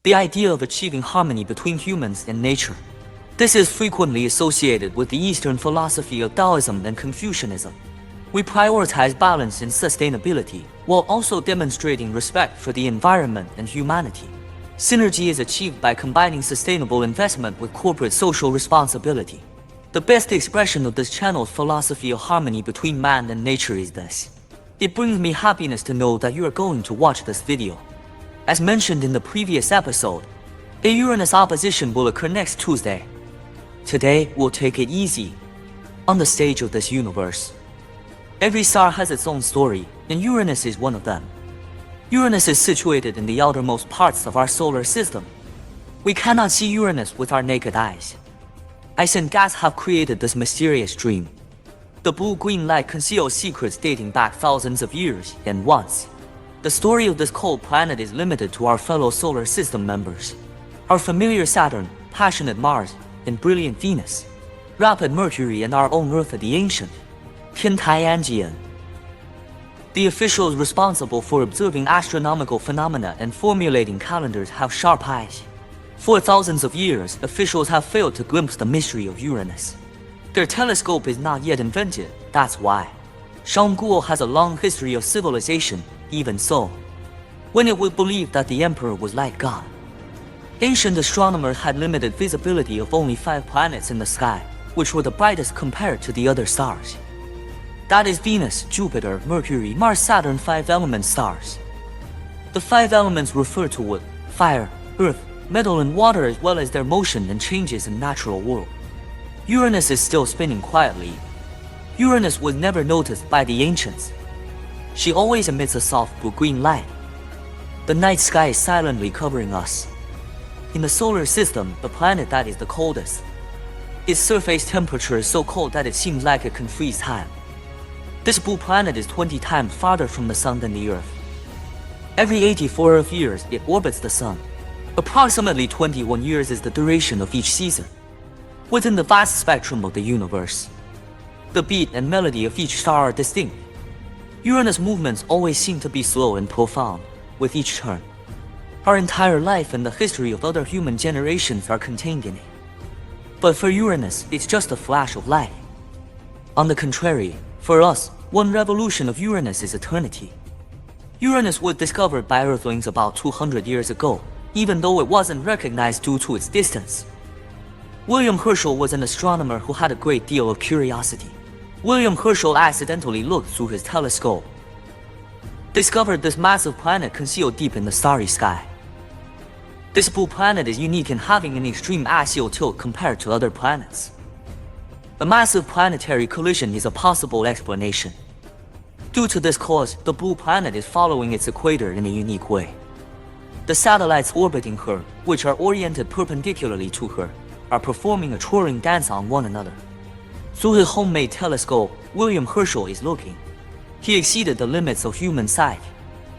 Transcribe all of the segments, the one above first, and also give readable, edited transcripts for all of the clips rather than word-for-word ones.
the idea of achieving harmony between humans and nature. This is frequently associated with the Eastern philosophy of Taoism and Confucianism. We prioritize balance and sustainability, while also demonstrating respect for the environment and humanity. Synergy is achieved by combining sustainable investment with corporate social responsibility. The best expression of this channel's philosophy of harmony between man and nature is this. It brings me happiness to know that you are going to watch this video. As mentioned in the previous episode, a Uranus opposition will occur next Tuesday. Today, we'll take it easy on the stage of this universe. Every star has its own story, and Uranus is one of them. Uranus is situated in the outermost parts of our solar system. We cannot see Uranus with our naked eyes. Ice and gas have created this mysterious dream. The blue-green light conceals secrets dating back thousands of years, and once. The story of this cold planet is limited to our fellow solar system members. Our familiar Saturn, passionate Mars, and brilliant Venus. Rapid Mercury and our own Earth are the ancient. Tiantian. The officials responsible for observing astronomical phenomena and formulating calendars have sharp eyes. For thousands of years, officials have failed to glimpse the mystery of Uranus. Their telescope is not yet invented, that's why. Shangguo has a long history of civilization, even so. When it was believed that the emperor was like God. Ancient astronomers had limited visibility of only 5 planets in the sky, which were the brightest compared to the other stars. That is Venus, Jupiter, Mercury, Mars, Saturn, 5-element stars. The 5 elements refer to wood, fire, earth, metal and water, as well as their motion and changes in natural world. Uranus is still spinning quietly. Uranus was never noticed by the ancients. She always emits a soft blue-green light. The night sky is silently covering us. In the solar system, the planet that is the coldest. Its surface temperature is so cold that it seems like it can freeze time. This blue planet is 20 times farther from the Sun than the Earth. Every 84 Earth years, it orbits the Sun. Approximately 21 years is the duration of each season. Within the vast spectrum of the universe, the beat and melody of each star are distinct. Uranus' movements always seem to be slow and profound, with each turn. Our entire life and the history of other human generations are contained in it. But for Uranus, it's just a flash of light. On the contrary, for us, one revolution of Uranus is eternity. Uranus was discovered by Earthlings about 200 years ago, even though it wasn't recognized due to its distance. William Herschel was an astronomer who had a great deal of curiosity. William Herschel accidentally looked through his telescope, discovered this massive planet concealed deep in the starry sky. This blue planet is unique in having an extreme axial tilt compared to other planets. A massive planetary collision is a possible explanation. Due to this cause, the blue planet is following its equator in a unique way. The satellites orbiting her, which are oriented perpendicularly to her, are performing a twirling dance on one another. Through his homemade telescope, William Herschel is looking. He exceeded the limits of human sight,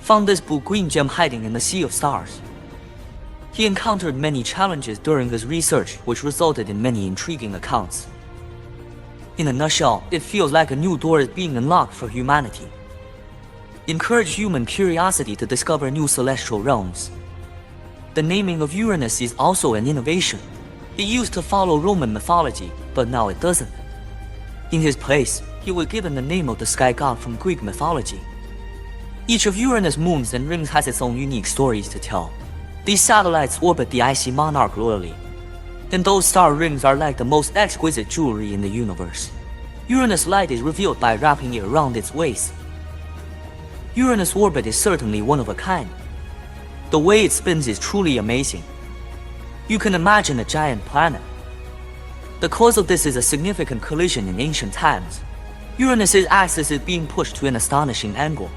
found this blue-green gem hiding in the sea of stars. He encountered many challenges during his research, which resulted in many intriguing accounts. In a nutshell, it feels like a new door is being unlocked for humanity. Encourage human curiosity to discover new celestial realms. The naming of Uranus is also an innovation. It used to follow Roman mythology, but now it doesn't. In his place, he was given the name of the sky god from Greek mythology. Each of Uranus' moons and rings has its own unique stories to tell. These satellites orbit the icy monarch loyally. And those star rings are like the most exquisite jewelry in the universe. Uranus' light is revealed by wrapping it around its waist. Uranus' orbit is certainly one of a kind. The way it spins is truly amazing. You can imagine a giant planet. The cause of this is a significant collision in ancient times. Uranus' axis is being pushed to an astonishing angle.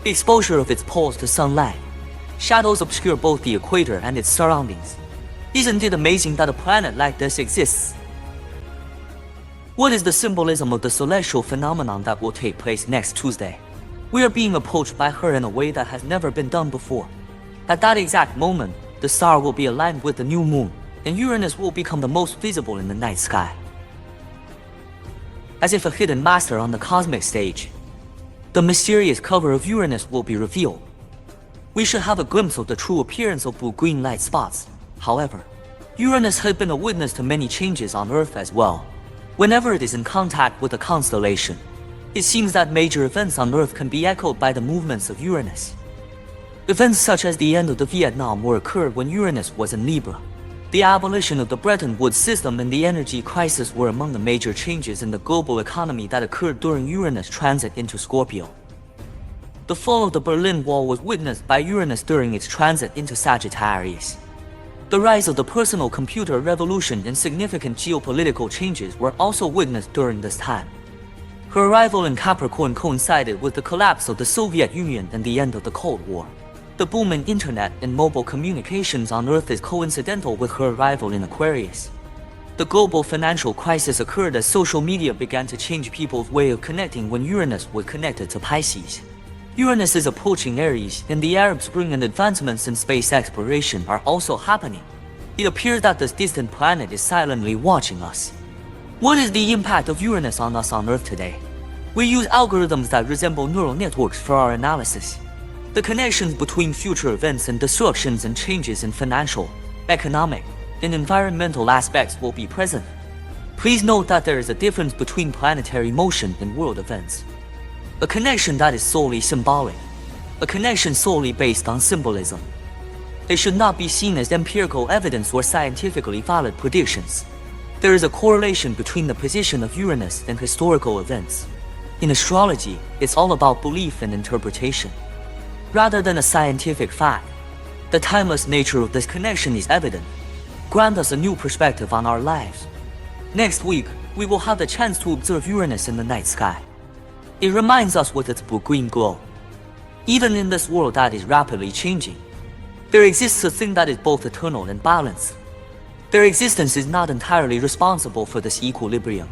The exposure of its poles to sunlight. Shadows obscure both the equator and its surroundings. Isn't it amazing that a planet like this exists? What is the symbolism of the celestial phenomenon that will take place next Tuesday? We are being approached by her in a way that has never been done before. At that exact moment, the star will be aligned with the new moon, and Uranus will become the most visible in the night sky. As if a hidden master on the cosmic stage, the mysterious cover of Uranus will be revealed. we should have a glimpse of the true appearance of blue-green light spots. However, Uranus had been a witness to many changes on Earth as well. Whenever it is in contact with a constellation, it seems that major events on Earth can be echoed by the movements of Uranus. Events such as the end of the Vietnam War occurred when Uranus was in Libra. The abolition of the Bretton Woods system and the energy crisis were among the major changes in the global economy that occurred during Uranus' transit into Scorpio. The fall of the Berlin Wall was witnessed by Uranus during its transit into Sagittarius. The rise of the personal computer revolution and significant geopolitical changes were also witnessed during this time. Her arrival in Capricorn coincided with the collapse of the Soviet Union and the end of the Cold War. The boom in internet and mobile communications on Earth is coincidental with her arrival in Aquarius. The global financial crisis occurred as social media began to change people's way of connecting when Uranus was connected to Pisces. Uranus is approaching Aries, and the Arab Spring and advancements in space exploration are also happening. It appears that this distant planet is silently watching us. What is the impact of Uranus on us on Earth today? We use algorithms that resemble neural networks for our analysis. The connections between future events and disruptions and changes in financial, economic, and environmental aspects will be present. Please note that there is a difference between planetary motion and world events. A connection that is solely symbolic. A connection solely based on symbolism. They should not be seen as empirical evidence or scientifically valid predictions. There is a correlation between the position of Uranus and historical events. In astrology, it's all about belief and interpretation, rather than a scientific fact. The timeless nature of this connection is evident. Grant us a new perspective on our lives. Next week, we will have the chance to observe Uranus in the night sky. It reminds us with its blue-green glow. Even in this world that is rapidly changing, there exists a thing that is both eternal and balanced. Their existence is not entirely responsible for this equilibrium.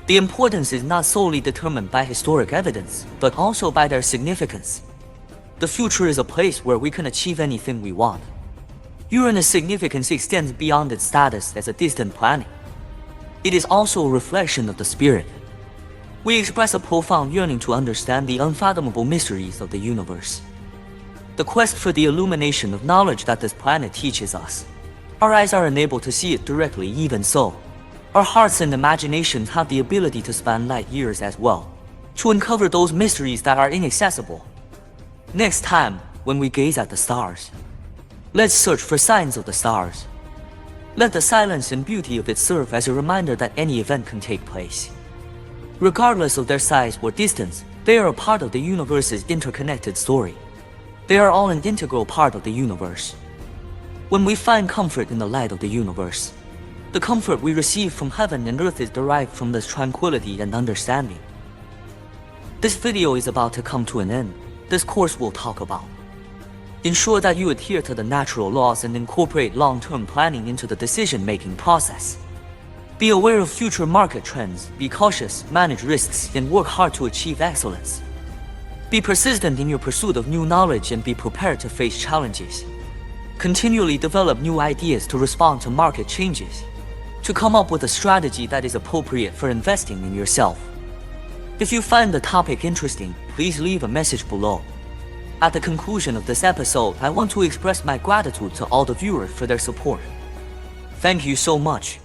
The importance is not solely determined by historic evidence, but also by their significance. The future is a place where we can achieve anything we want. Uranus' significance extends beyond its status as a distant planet. It is also a reflection of the spirit. We express a profound yearning to understand the unfathomable mysteries of the universe. The quest for the illumination of knowledge that this planet teaches us. Our eyes are unable to see it directly, even so. Our hearts and imaginations have the ability to span light years as well, to uncover those mysteries that are inaccessible. Next time, when we gaze at the stars, let's search for signs of the stars. Let the silence and beauty of it serve as a reminder that any event can take place. Regardless of their size or distance, they are a part of the universe's interconnected story. They are all an integral part of the universe. When we find comfort in the light of the universe, the comfort we receive from heaven and earth is derived from this tranquility and understanding. This video is about to come to an end. This course will talk about: ensure that you adhere to the natural laws and incorporate long-term planning into the decision-making process. Be aware of future market trends, be cautious, manage risks, and work hard to achieve excellence. Be persistent in your pursuit of new knowledge and be prepared to face challenges. Continually develop new ideas to respond to market changes, to come up with a strategy that is appropriate for investing in yourself. If you find the topic interesting, please leave a message below. At the conclusion of this episode, I want to express my gratitude to all the viewers for their support. Thank you so much.